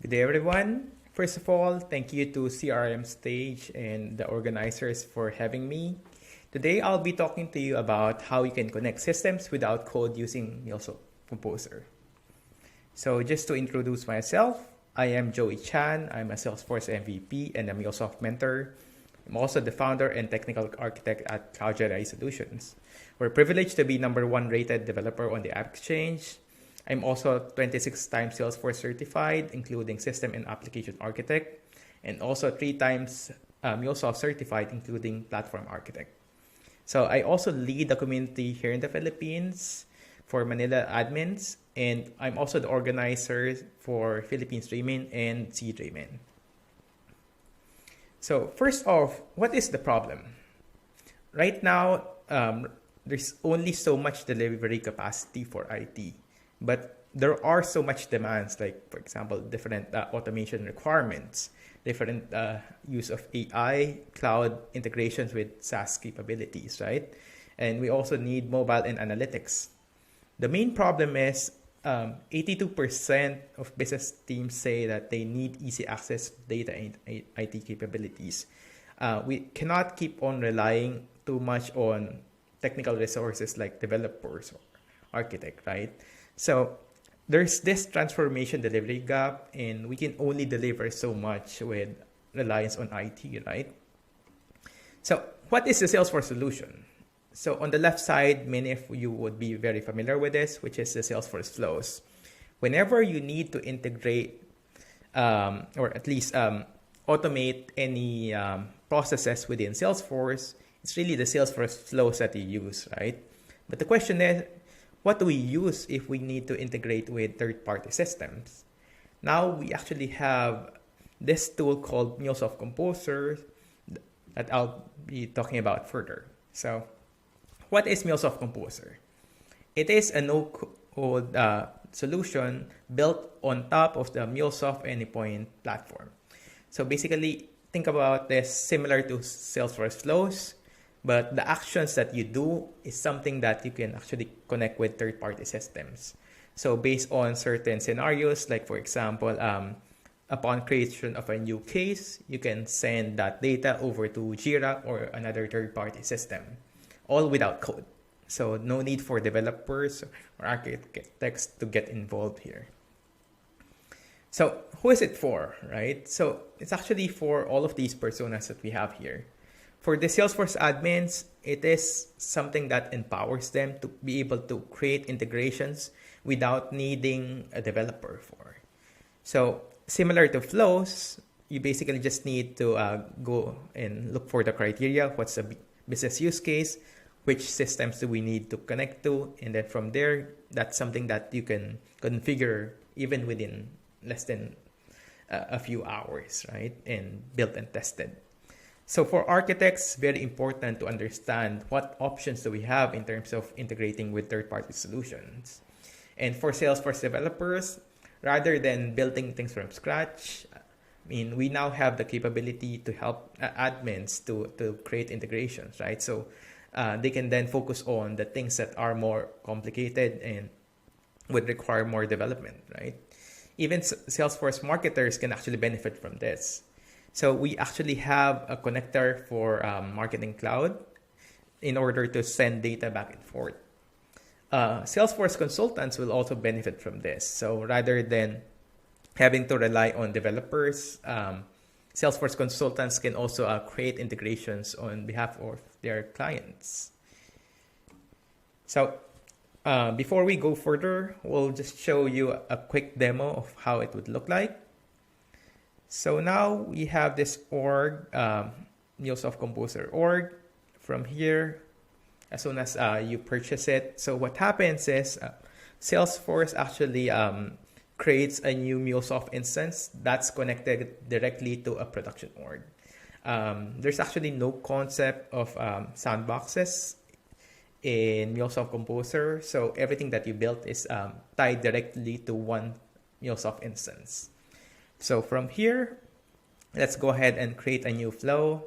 Good day, everyone. First of all, thank you to CRM Stage and the organizers for having me. Today, I'll be talking to you about how you can connect systems without code using MuleSoft Composer. So just to introduce myself, I am Joey Chan. I'm a Salesforce MVP and a MuleSoft mentor. I'm also the founder and technical architect at Cloud Jedi Solutions. We're privileged to be #1 rated developer on the App Exchange. I'm also 26 times Salesforce certified, including system and application architect, and also 3 times MuleSoft certified, including platform architect. So I also lead the community here in the Philippines for Manila admins, and I'm also the organizer for Philippines Drayman and C Drayman. So first off, what is the problem? Right now, there's only so much delivery capacity for IT. But there are so much demands, like, for example, different automation requirements, different use of AI, cloud integrations with SaaS capabilities, right? And we also need mobile and analytics. The main problem is 82% of business teams say that they need easy access to data and IT capabilities. We cannot keep on relying too much on technical resources like developers or architect, right? So there's this transformation delivery gap, and we can only deliver so much with reliance on IT, right? So what is the Salesforce solution? So on the left side, many of you would be very familiar with this, which is the Salesforce flows. Whenever you need to integrate or at least automate any processes within Salesforce, it's really the Salesforce flows that you use, right? But the question is, what do we use if we need to integrate with third-party systems? Now we actually have this tool called MuleSoft Composer that I'll be talking about further. So what is MuleSoft Composer? It is a no-code solution built on top of the MuleSoft Anypoint platform. So basically, think about this similar to Salesforce flows, but the actions that you do is something that you can actually connect with third-party systems. So based on certain scenarios, like for example, upon creation of a new case, you can send that data over to Jira or another third-party system, all without code. So no need for developers or architects to get involved here. So who is it for, right? So it's actually for all of these personas that we have here. For the Salesforce admins, it is something that empowers them to be able to create integrations without needing a developer for. So similar to flows, you basically just need to go and look for the criteria. What's the business use case? Which systems do we need to connect to? And then from there, that's something that you can configure even within less than a few hours, right? And built and tested. So for architects, very important to understand what options do we have in terms of integrating with third-party solutions. And for Salesforce developers, rather than building things from scratch, we now have the capability to help admins to create integrations, right? So they can then focus on the things that are more complicated and would require more development, right? Even Salesforce marketers can actually benefit from this. So we actually have a connector for Marketing Cloud in order to send data back and forth. Salesforce consultants will also benefit from this. So rather than having to rely on developers, Salesforce consultants can also create integrations on behalf of their clients. So before we go further, we'll just show you a quick demo of how it would look like. So now we have this org, MuleSoft Composer org. From here, as soon as you purchase it, so what happens is Salesforce actually creates a new MuleSoft instance that's connected directly to a production org. There's actually no concept of sandboxes in MuleSoft Composer, so everything that you built is tied directly to one MuleSoft instance. So from here, let's go ahead and create a new flow.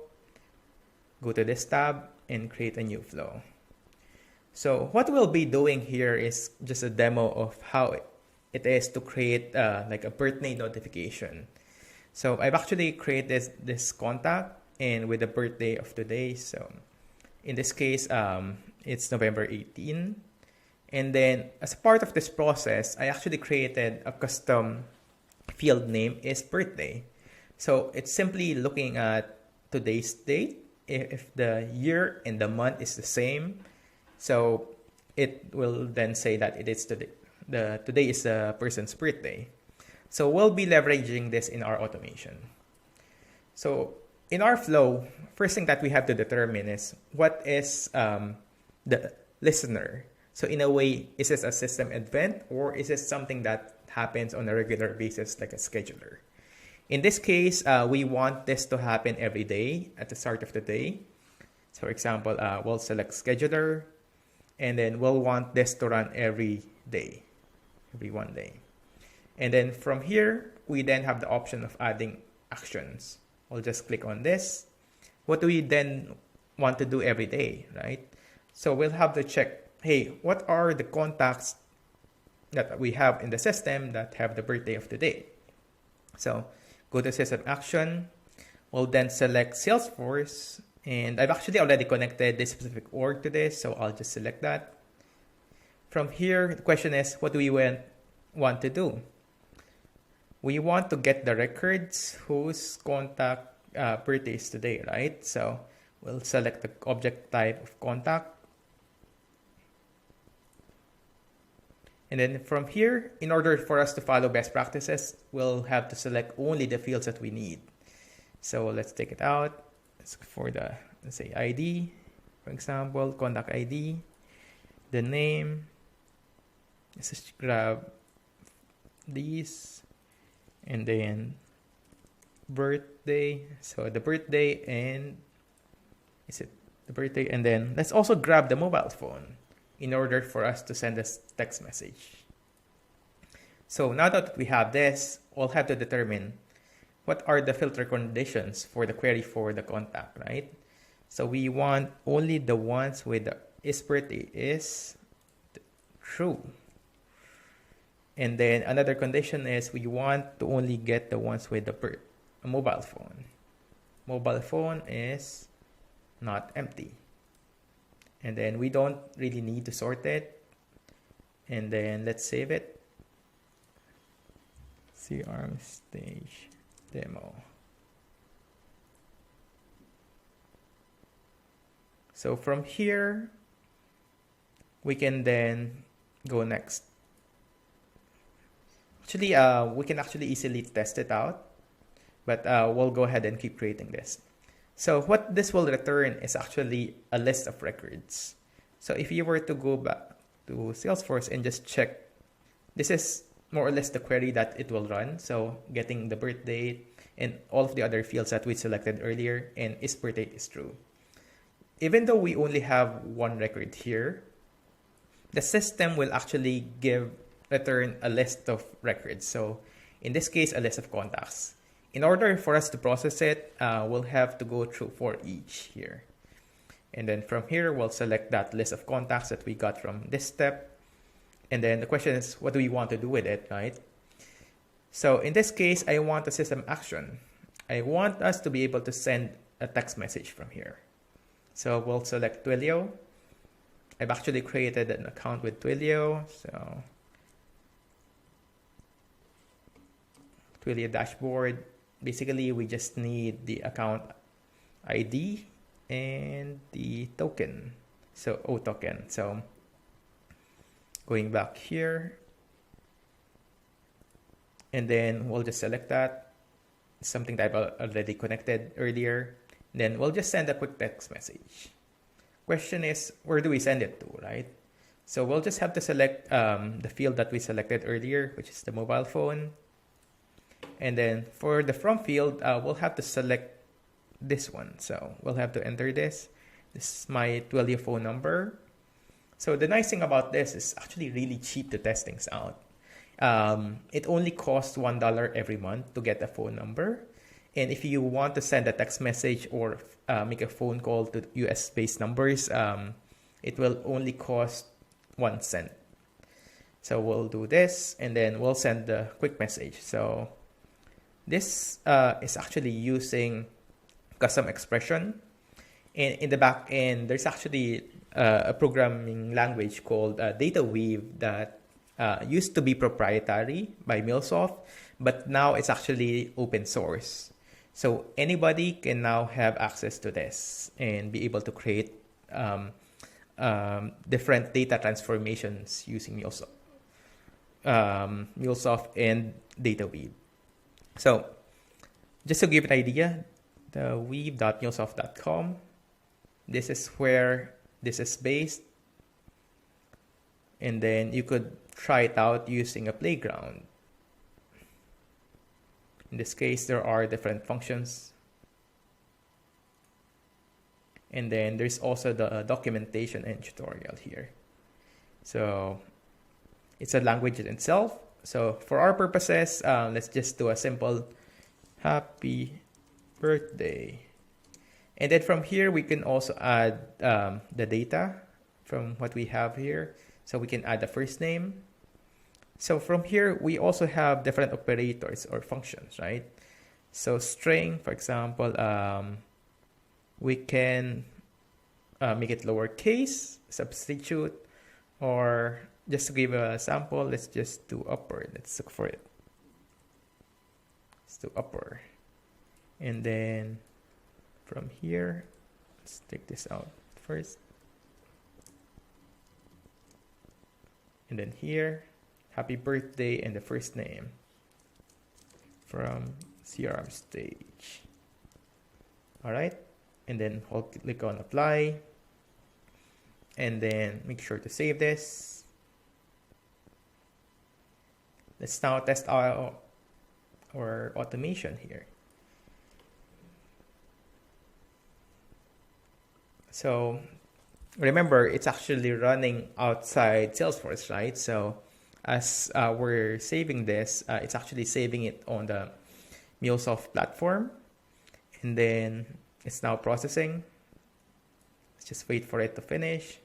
Go to this tab and create a new flow. So what we'll be doing here is just a demo of how it is to create like a birthday notification. So I've actually created this contact and with the birthday of today. So in this case, it's November 18. And then as part of this process, I actually created a custom field name is birthday. So it's simply looking at today's date. If the year and the month is the same, so it will then say that it is today. Today is the person's birthday. So we'll be leveraging this in our automation. So in our flow, first thing that we have to determine is what is the listener. So in a way, is this a system event or is this something that happens on a regular basis like a scheduler? In this case, we want this to happen every day at the start of the day. So for example, we'll select scheduler and then we'll want this to run every day, every 1 day. And then from here, we then have the option of adding actions. I'll just click on this. What do we then want to do every day, right? So we'll have to check, hey, what are the contacts that we have in the system that have the birthday of the day? So go to system action. We'll then select Salesforce. And I've actually already connected this specific org to this, so I'll just select that. From here, the question is, what do we want to do? We want to get the records whose contact birthday is today, right? So we'll select the object type of contact. And then from here, in order for us to follow best practices, we'll have to select only the fields that we need. So let's take it out. Let's for the, let's say ID, for example, contact ID, the name. Let's just grab these and then birthday. So the birthday and is it the birthday? And then let's also grab the mobile phone in order for us to send this text message. So now that we have this, we'll have to determine what are the filter conditions for the query for the contact, right? So we want only the ones with the is birthday is true. And then another condition is we want to only get the ones with the mobile phone. Mobile phone is not empty. And then we don't really need to sort it. And then let's save it. CRM Stage demo. So from here, we can then go next. Actually, we can actually easily test it out, but we'll go ahead and keep creating this. So what this will return is actually a list of records. So if you were to go back to Salesforce and just check, this is more or less the query that it will run. So getting the birth date and all of the other fields that we selected earlier, and is birth date is true. Even though we only have one record here, the system will actually return a list of records. So in this case, a list of contacts. In order for us to process it, we'll have to go through for each here. And then from here, we'll select that list of contacts that we got from this step. And then the question is, what do we want to do with it, right? So in this case, I want a system action. I want us to be able to send a text message from here. So we'll select Twilio. I've actually created an account with Twilio. So Twilio dashboard. Basically, we just need the account ID and the token. So O token. So going back here, and then we'll just select that. Something that I've already connected earlier. Then we'll just send a quick text message. Question is, where do we send it to, right? So we'll just have to select the field that we selected earlier, which is the mobile phone. And then for the from field, we'll have to select this one. So we'll have to enter this. This is my Twilio phone number. So the nice thing about this is actually really cheap to test things out. It only costs $1 every month to get a phone number. And if you want to send a text message or make a phone call to US-based numbers, it will only cost 1 cent. So we'll do this, and then we'll send the quick message. So this is actually using custom expression. And in the back end, there's actually a programming language called Data Weave that used to be proprietary by MuleSoft, but now it's actually open source. So anybody can now have access to this and be able to create different data transformations using MuleSoft and Data Weave. So just to give an idea, the weave.mulesoft.com, this is where this is based. And then you could try it out using a playground. In this case, there are different functions. And then there's also the documentation and tutorial here. So it's a language in itself. So for our purposes, let's just do a simple happy birthday. And then from here, we can also add the data from what we have here. So we can add the first name. So from here, we also have different operators or functions, right? So string, for example, we can make it lowercase, substitute, or just to give a sample, let's just do upper. Let's look for it. Let's do upper. And then from here, let's take this out first. And then here, happy birthday and the first name from CRM Stage. All right. And then I'll click on apply. And then make sure to save this. Let's now test our automation here. So remember, it's actually running outside Salesforce, right? So as we're saving this, it's actually saving it on the MuleSoft platform. And then it's now processing. Let's just wait for it to finish.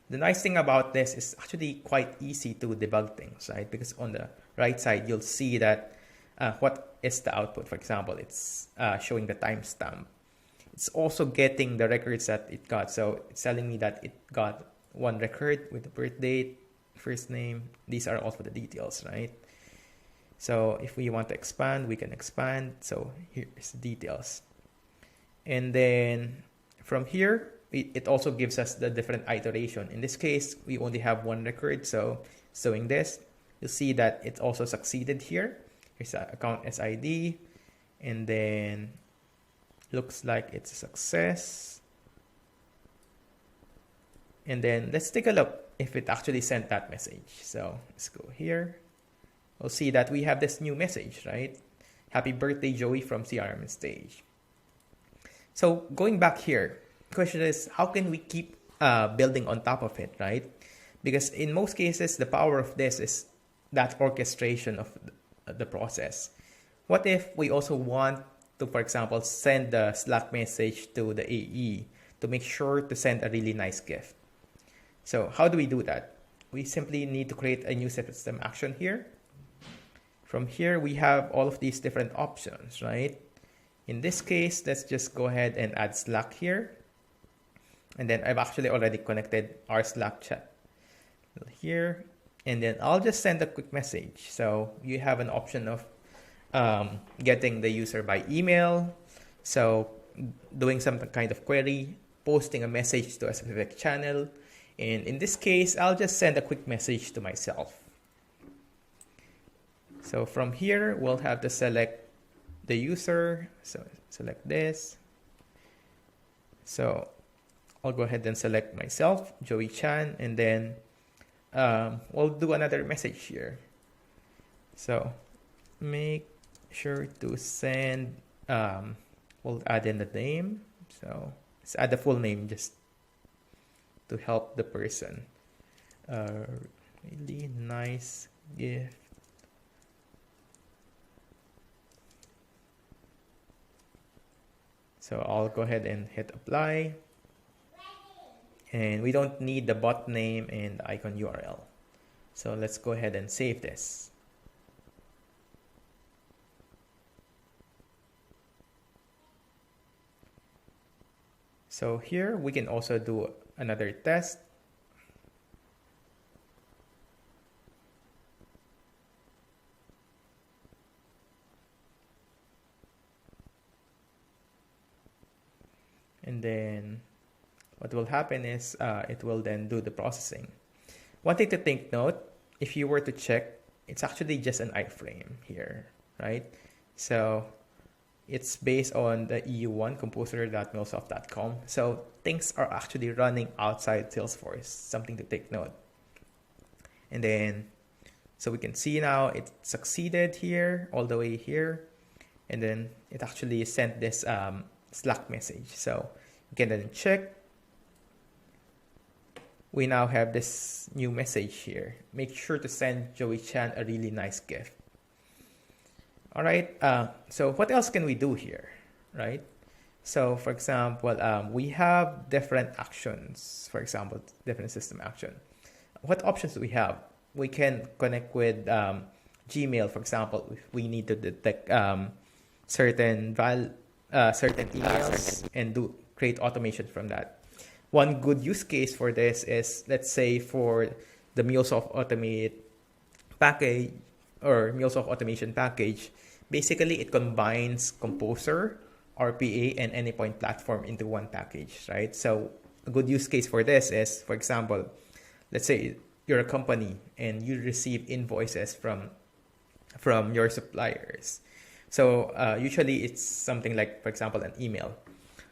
The nice thing about this is actually quite easy to debug things, right? Because on the right side, you'll see that what is the output. For example, it's showing the timestamp. It's also getting the records that it got. So it's telling me that it got one record with the birth date, first name. These are also the details, right? So if we want to expand, we can expand. So here's the details. And then from here, it also gives us the different iteration. In this case, we only have one record. So doing this, you'll see that it also succeeded here. Here's the account SID. And then looks like it's a success. And then let's take a look if it actually sent that message. So let's go here. We'll see that we have this new message, right? Happy birthday, Joey from CRM Stage. So going back here, the question is, how can we keep building on top of it, right? Because in most cases, the power of this is that orchestration of the process. What if we also want to, for example, send the Slack message to the AE to make sure to send a really nice gift? So how do we do that? We simply need to create a new system action here. From here, we have all of these different options, right? In this case, let's just go ahead and add Slack here. And then I've actually already connected our Slack chat here. And then I'll just send a quick message. So you have an option of getting the user by email. So doing some kind of query, posting a message to a specific channel. And in this case, I'll just send a quick message to myself. So from here, we'll have to select the user. So select this. So I'll go ahead and select myself, Joey Chan, and then we'll do another message here. So make sure to send, we'll add in the name. So let's add the full name just to help the person. Really nice gift. So I'll go ahead and hit apply. And we don't need the bot name and icon URL. So let's go ahead and save this. So here we can also do another test. And then what will happen is it will then do the processing. One thing to take note, if you were to check, it's actually just an iframe here, right? So it's based on the EU1 composer.mulesoft.com. So things are actually running outside Salesforce, something to take note. And then, so we can see now it succeeded here, all the way here. And then it actually sent this Slack message. So you can then check. We now have this new message here. Make sure to send Joey Chan a really nice gift. All right, so what else can we do here, right? So for example, we have different actions, for example, different system action. What options do we have? We can connect with Gmail, for example, if we need to detect certain emails and create automation from that. One good use case for this is, let's say, for the MuleSoft Automate package or MuleSoft Automation package. Basically, it combines Composer, RPA, and Anypoint Platform into one package, right? So a good use case for this is, for example, let's say you're a company and you receive invoices from your suppliers. So usually it's something like, for example, an email.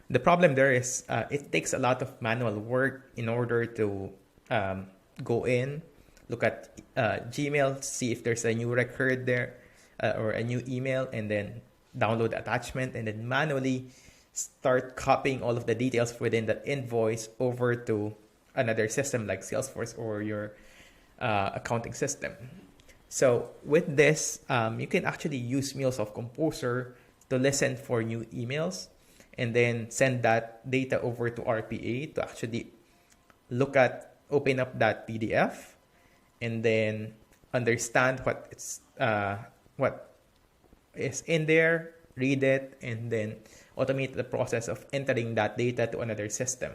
The problem there is it takes a lot of manual work in order to go in, look at Gmail, see if there's a new record there or a new email, and then download the attachment, and then manually start copying all of the details within that invoice over to another system like Salesforce or your accounting system. So with this, you can actually use MuleSoft Composer to listen for new emails and then send that data over to RPA to actually open up that PDF and then understand what is in there, read it, and then automate the process of entering that data to another system.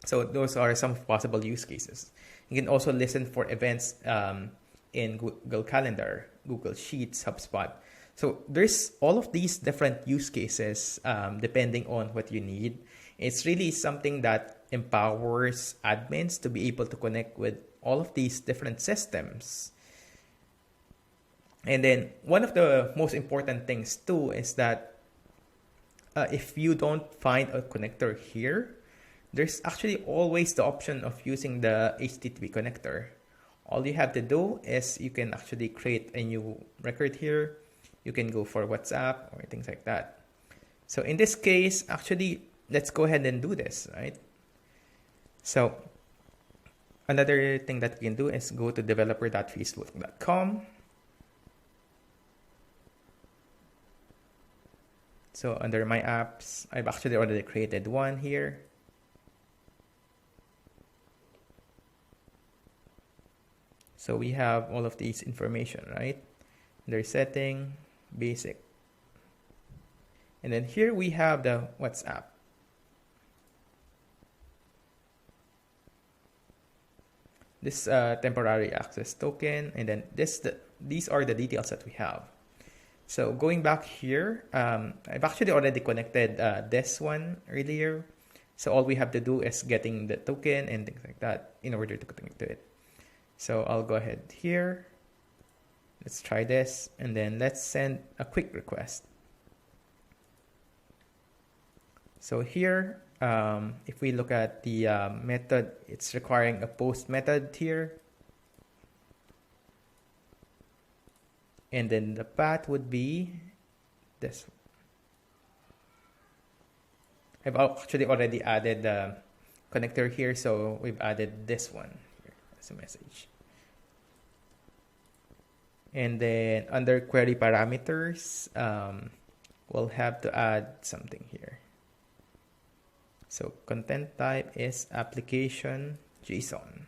So those are some possible use cases. You can also listen for events in Google Calendar, Google Sheets, HubSpot. So there's all of these different use cases depending on what you need. It's really something that empowers admins to be able to connect with all of these different systems. And then one of the most important things too is that if you don't find a connector here, there's actually always the option of using the HTTP connector. All you have to do is you can actually create a new record here. You can go for WhatsApp or things like that. So in this case, actually, let's go ahead and do this, right? So another thing that we can do is go to developer.facebook.com. So under my apps, I've actually already created one here. So we have all of these information, right? Their setting, basic. And then here we have the WhatsApp. This temporary access token, and then these are the details that we have. So going back here, I've actually already connected this one earlier. So all we have to do is getting the token and things like that in order to connect to it. So I'll go ahead here. Let's try this, and then let's send a quick request. So here, if we look at the method, it's requiring a post method here. And then the path would be this. I've actually already added the connector here, so we've added this one here as a message. And then under query parameters, we'll have to add something here. So content type is application JSON.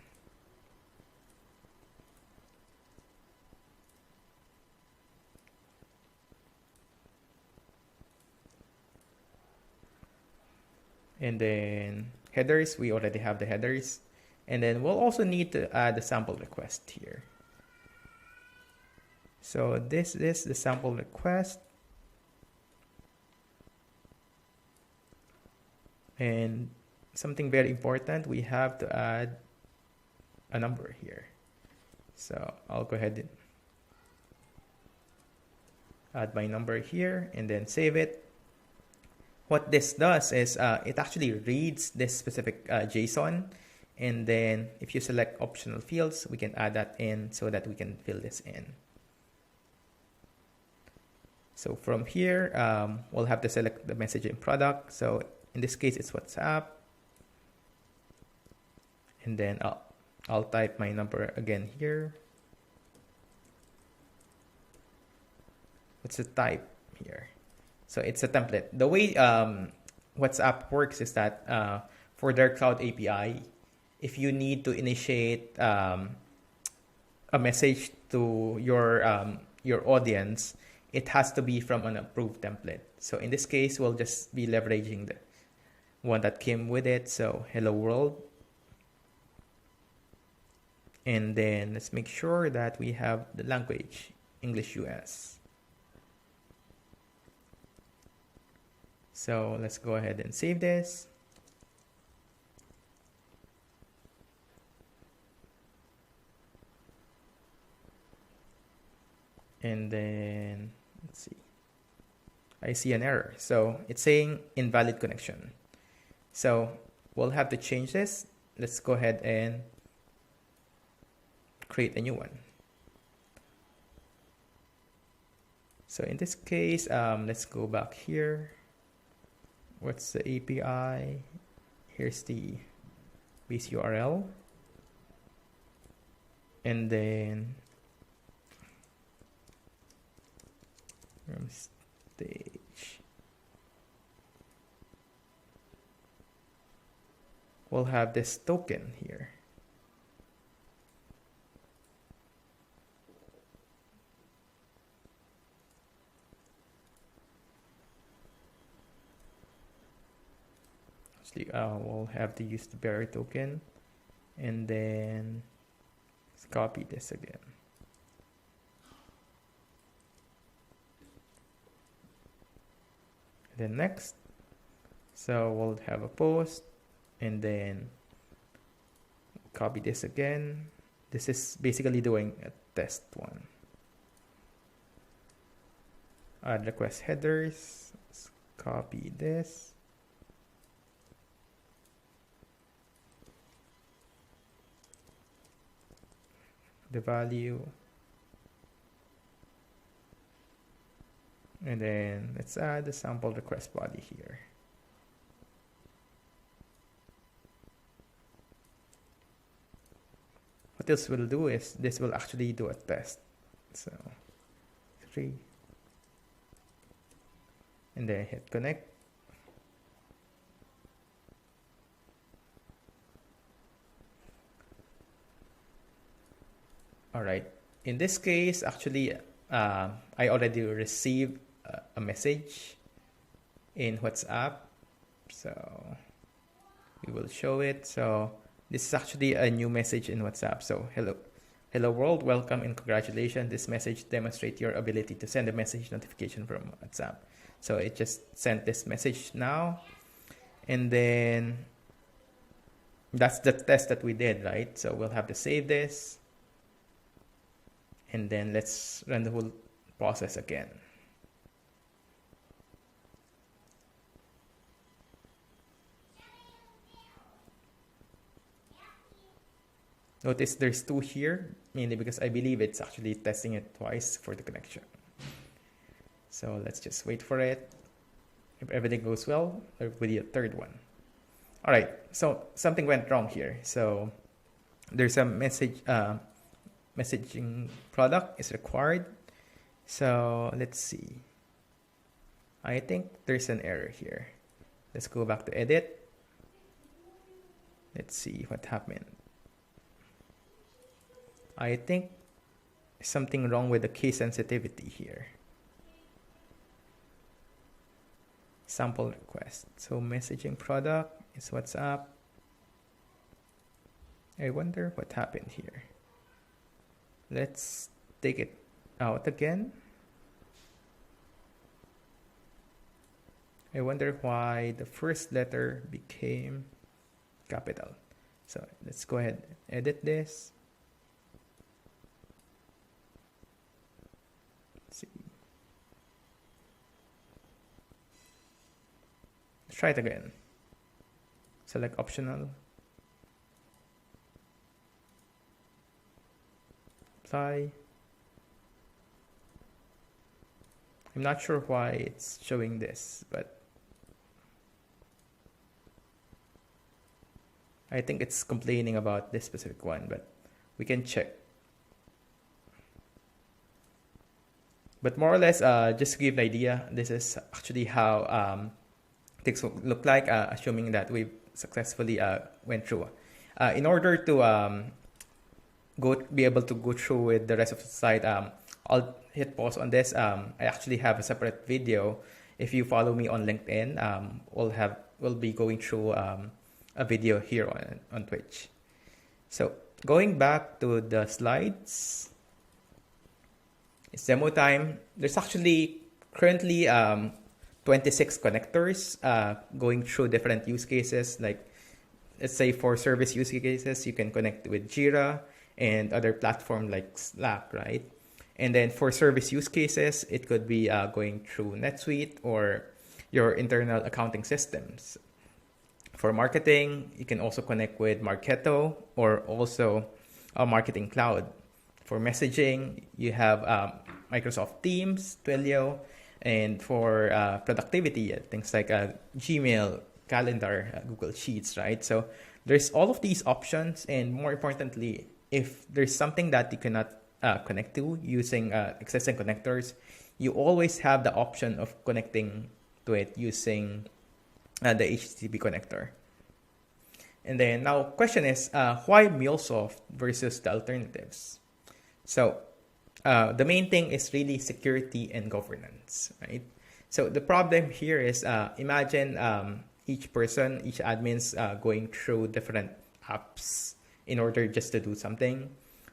And then headers, we already have the headers. And then we'll also need to add a sample request here. So this is the sample request. And something very important, we have to add a number here. So I'll go ahead and add my number here and then save it. What this does is it actually reads this specific JSON, and then if you select optional fields, we can add that in so that we can fill this in. So from here, we'll have to select the messaging product. So in this case, it's WhatsApp. And then I'll type my number again here. What's the type here? So it's a template. The way WhatsApp works is that for their cloud API, if you need to initiate a message to your audience, it has to be from an approved template. So in this case, we'll just be leveraging the one that came with it. So hello world. And then let's make sure that we have the language, English US. So let's go ahead and save this. And then let's see. I see an error. So it's saying invalid connection. So we'll have to change this. Let's go ahead and create a new one. So in this case, let's go back here. What's the API? Here's the base URL. And then CRM Stage. We'll have this token here. We'll have to use the bearer token, and then let's copy this again. Then next, so we'll have a post, and then copy this again. This is basically doing a test one. Add request headers. Let's copy this. The value, and then let's add the sample request body here. What this will do is this will actually do a test. So 3, and then hit connect. All right, in this case, actually, I already received a message in WhatsApp. So we will show it. So this is actually a new message in WhatsApp. So hello world, welcome and congratulations. This message demonstrates your ability to send a message notification from WhatsApp. So it just sent this message now. And then that's the test that we did, right? So we'll have to save this. And then let's run the whole process again. Notice there's 2 here, mainly because I believe it's actually testing it twice for the connection. So let's just wait for it. If everything goes well, there will be a 3rd one. All right, so something went wrong here. So there's a messaging product is required. So let's see. I think there's an error here. Let's go back to edit. Let's see what happened. I think something wrong with the case sensitivity here. sample request. So messaging product is WhatsApp. I wonder what happened here. Let's take it out again. I wonder why the first letter became capital. So let's go ahead and edit this. Let's see. Let's try it again. Select optional. Apply. I'm not sure why it's showing this, but I think it's complaining about this specific one, but we can check. But more or less, just to give an idea, this is actually how things look like, assuming that we've successfully went through. In order to be able to go through with the rest of the slide, I'll hit pause on this. I actually have a separate video. If you follow me on LinkedIn, we'll be going through a video here on Twitch. So going back to the slides, it's demo time. There's actually currently 26 connectors going through different use cases. Like, let's say for service use cases, you can connect with Jira and other platforms like Slack, right? And then for service use cases, it could be going through NetSuite or your internal accounting systems. For marketing, you can also connect with Marketo or also a marketing cloud. For messaging, you have Microsoft Teams, Twilio, and for productivity, things like Gmail, Calendar, Google Sheets, right? So there's all of these options, and more importantly, if there's something that you cannot connect to using existing connectors, you always have the option of connecting to it using the HTTP connector. And then now question is, why MuleSoft versus the alternatives? So the main thing is really security and governance, right? So the problem here is, imagine each admin's going through different apps in order just to do something.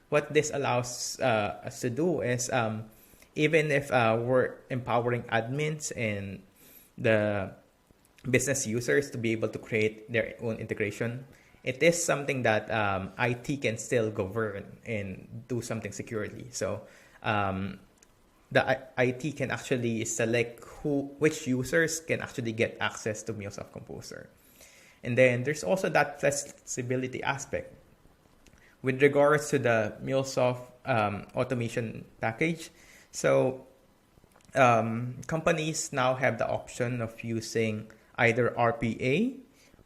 What this allows us to do is, even if we're empowering admins and the business users to be able to create their own integration, it is something that IT can still govern and do something securely. So the IT can actually select which users can actually get access to MuleSoft Composer. And then there's also that flexibility aspect. With regards to the MuleSoft automation package, so companies now have the option of using either RPA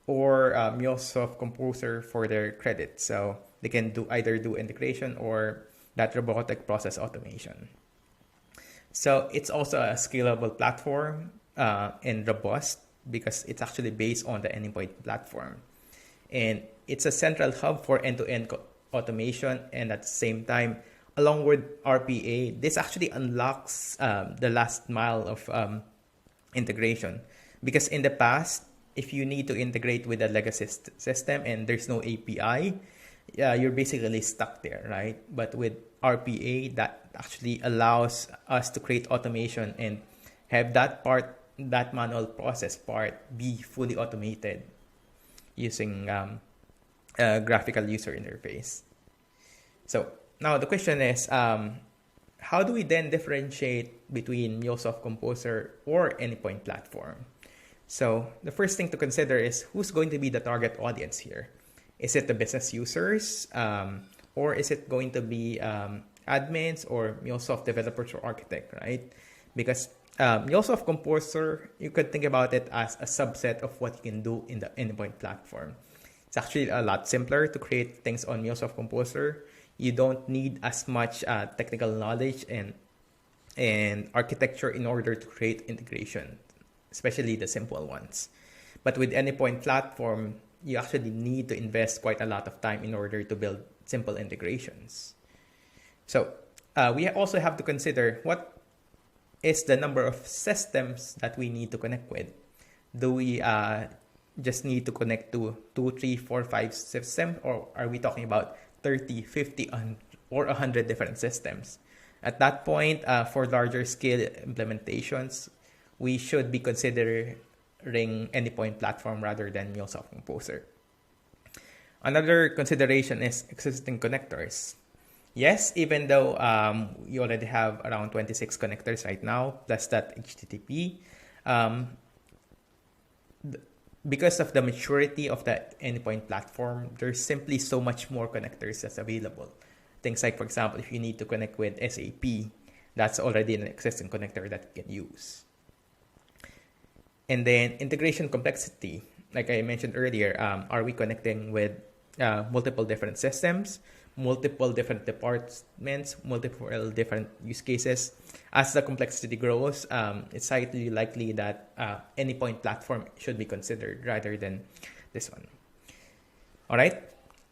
or MuleSoft Composer for their credits. So they can either do integration or that robotic process automation. So it's also a scalable platform and robust because it's actually based on the endpoint platform. And it's a central hub for end-to-end automation, and at the same time, along with RPA, this actually unlocks the last mile of integration. Because in the past, if you need to integrate with a legacy system and there's no API, you're basically stuck there, right? But with RPA, that actually allows us to create automation and have that manual process part be fully automated using a graphical user interface. So now the question is, how do we then differentiate between MuleSoft Composer or endpoint platform? So the first thing to consider is who's going to be the target audience here. Is it the business users, or is it going to be admins or MuleSoft developers or architect, right? Because MuleSoft Composer, you could think about it as a subset of what you can do in the endpoint platform. It's actually a lot simpler to create things on MuleSoft Composer. You don't need as much technical knowledge and architecture in order to create integration, especially the simple ones. But with endpoint platform, you actually need to invest quite a lot of time in order to build simple integrations. So we also have to consider what is the number of systems that we need to connect with. Do we just need to connect to 2, 3, 4, 5 systems, or are we talking about 30, 50, or 100 different systems? At that point, for larger scale implementations, we should be considering endpoint platform rather than MuleSoft Composer. Another consideration is existing connectors. Yes, even though you already have around 26 connectors right now, plus that HTTP, because of the maturity of the endpoint platform, there's simply so much more connectors that's available. Things like, for example, if you need to connect with SAP, that's already an existing connector that you can use. And then integration complexity, like I mentioned earlier, are we connecting with multiple different systems, multiple different departments, multiple different use cases? As the complexity grows, it's highly likely that any point platform should be considered rather than this one. All right.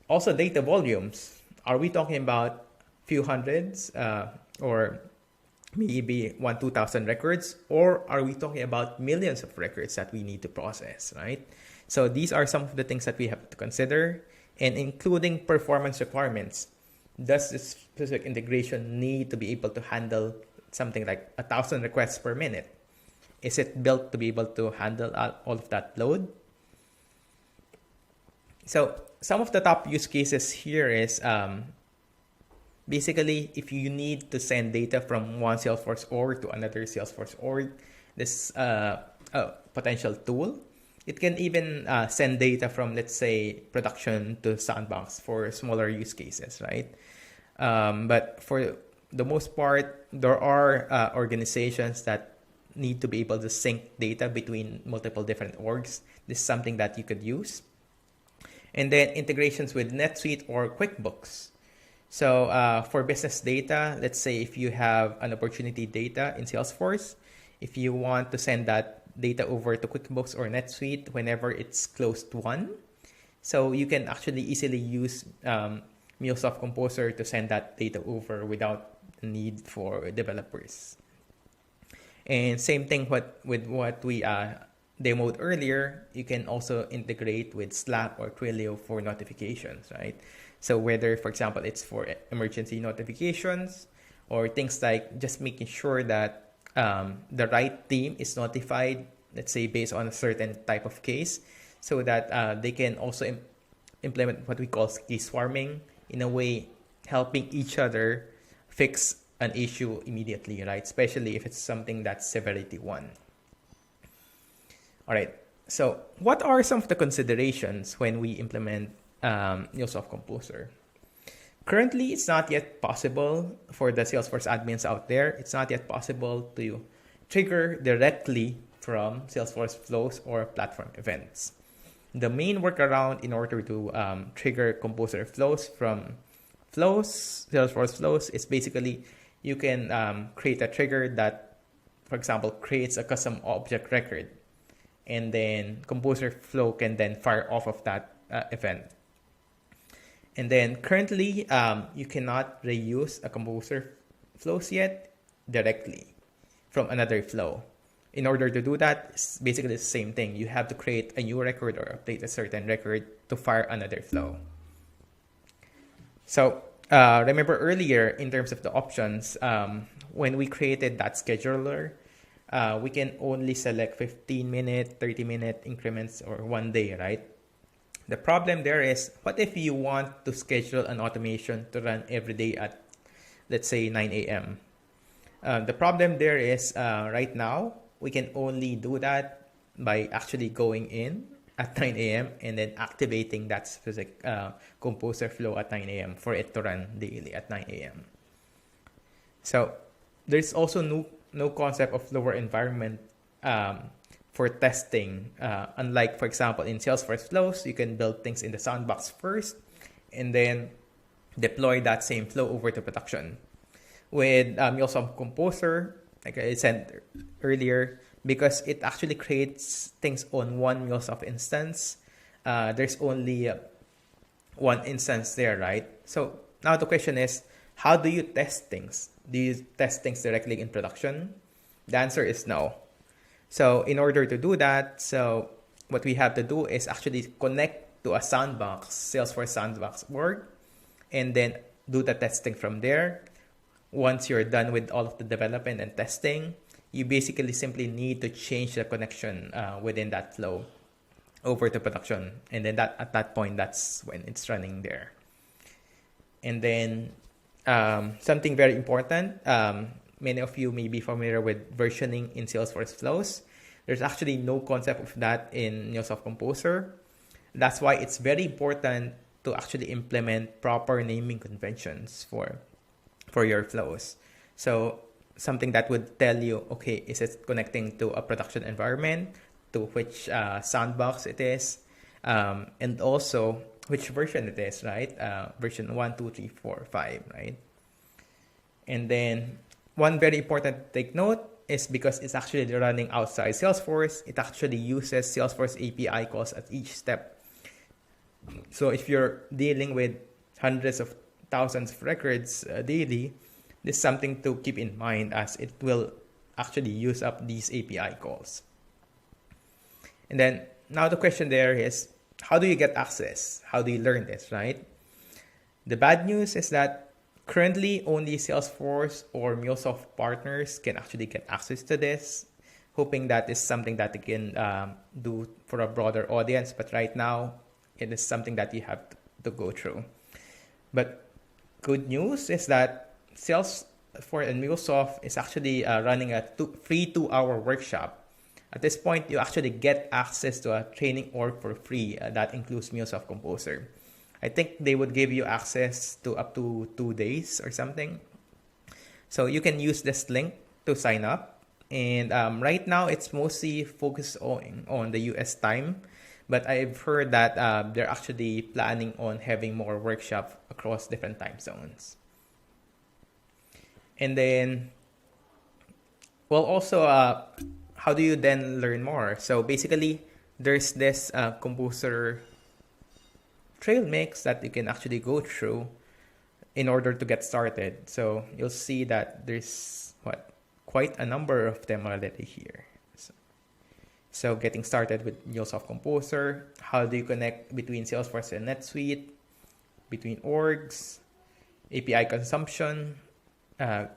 Also, data volumes. Are we talking about few hundreds or maybe 2,000 records, or are we talking about millions of records that we need to process, right? So these are some of the things that we have to consider, and including performance requirements. Does this specific integration need to be able to handle something like 1,000 requests per minute? Is it built to be able to handle all of that load? So some of the top use cases here is basically, if you need to send data from one Salesforce org to another Salesforce org, this potential tool, it can even send data from, let's say, production to Sandbox for smaller use cases, right? But for the most part, there are organizations that need to be able to sync data between multiple different orgs. This is something that you could use. And then integrations with NetSuite or QuickBooks. So for business data, let's say if you have an opportunity data in Salesforce, if you want to send that data over to QuickBooks or NetSuite whenever it's close to one, so you can actually easily use MuleSoft Composer to send that data over without the need for developers. And same thing with what we demoed earlier, you can also integrate with Slack or Twilio for notifications, right? So whether, for example, it's for emergency notifications or things like just making sure that the right team is notified, let's say based on a certain type of case, so that they can also implement what we call case swarming, in a way helping each other fix an issue immediately, right? Especially if it's something that's severity 1. All right, so what are some of the considerations when we implement MuleSoft Composer? Currently, it's not yet possible for the Salesforce admins out there. It's not yet possible to trigger directly from Salesforce flows or platform events. The main workaround in order to trigger Composer flows from Salesforce flows is basically you can create a trigger that, for example, creates a custom object record, and then Composer flow can then fire off of that event. And then currently, you cannot reuse a Composer flows yet directly from another flow. In order to do that, it's basically the same thing. You have to create a new record or update a certain record to fire another flow. So remember earlier, in terms of the options, when we created that scheduler, we can only select 15-minute, 30-minute increments or 1 day, right? The problem there is, what if you want to schedule an automation to run every day at, let's say, 9 a.m.? The problem there is right now, we can only do that by actually going in at 9 a.m. and then activating that specific Composer flow at 9 a.m. for it to run daily at 9 a.m. So there's also no concept of lower environment for testing. Unlike, for example, in Salesforce flows, you can build things in the sandbox first and then deploy that same flow over to production. With MuleSoft Composer, like I said earlier, because it actually creates things on one MuleSoft instance, there's only one instance there, right? So now the question is, how do you test things? Do you test things directly in production? The answer is no. So in order to do that, so what we have to do is actually connect to a sandbox, Salesforce sandbox org, and then do the testing from there. Once you're done with all of the development and testing, you basically simply need to change the connection within that flow over to production. And then at that point, that's when it's running there. And then something very important, many of you may be familiar with versioning in Salesforce flows. There's actually no concept of that in MuleSoft Composer. That's why it's very important to actually implement proper naming conventions for your flows. So something that would tell you, okay, is it connecting to a production environment, to which sandbox it is, and also which version it is, right? Version 1, 2, 3, 4, 5, right? And then one very important to take note is because it's actually running outside Salesforce, it actually uses Salesforce API calls at each step. So if you're dealing with hundreds of thousands of records daily, this is something to keep in mind as it will actually use up these API calls. And then now the question there is, how do you get access? How do you learn this, right? The bad news is that currently only Salesforce or MuleSoft partners can actually get access to this, hoping that is something that they can do for a broader audience. But right now, it is something that you have to go through. But good news is that Salesforce and MuleSoft is actually running a free 2-hour workshop. At this point, you actually get access to a training org for free that includes MuleSoft Composer. I think they would give you access to up to 2 days or something. So you can use this link to sign up. And right now, it's mostly focused on the US time. But I've heard that they're actually planning on having more workshops across different time zones. And then, well, also, how do you then learn more? So basically, there's this Composer trail mix that you can actually go through in order to get started. So you'll see that there's quite a number of them already here. So getting started with MuleSoft Composer, how do you connect between Salesforce and NetSuite, between orgs, API consumption,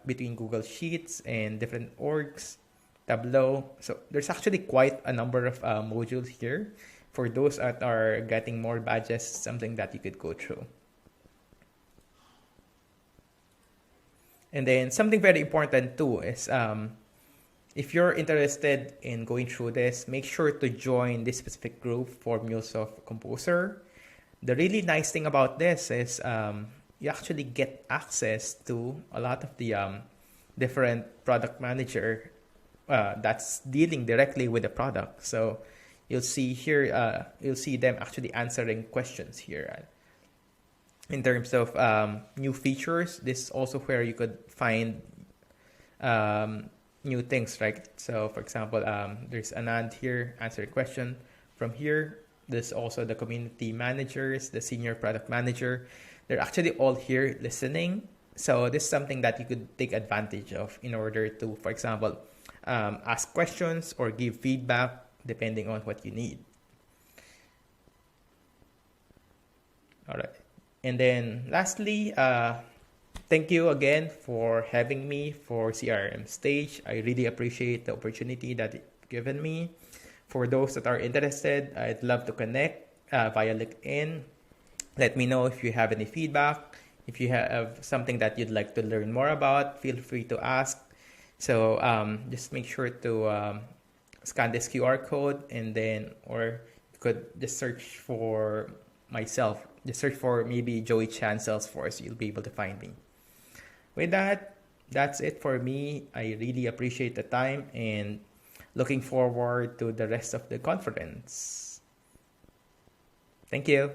between Google Sheets and different orgs, Tableau. So there's actually quite a number of modules here. For those that are getting more badges, something that you could go through. And then something very important too is if you're interested in going through this, make sure to join this specific group for MuleSoft Composer. The really nice thing about this is you actually get access to a lot of the different product manager that's dealing directly with the product. So you'll see here, you'll see them actually answering questions here. In terms of new features, this is also where you could find new things, right? So for example, there's Anand here answering a question. From here, there's also the community managers, the senior product manager. They're actually all here listening. So this is something that you could take advantage of in order to, for example, ask questions or give feedback depending on what you need. All right. And then lastly, thank you again for having me for CRM Stage. I really appreciate the opportunity that you've given me. For those that are interested, I'd love to connect via LinkedIn. Let me know if you have any feedback. If you have something that you'd like to learn more about, feel free to ask. So just make sure to scan this QR code, and then, or you could just search for myself. Just search for maybe Joey Chan Salesforce. You'll be able to find me. With that, that's it for me. I really appreciate the time and looking forward to the rest of the conference. Thank you.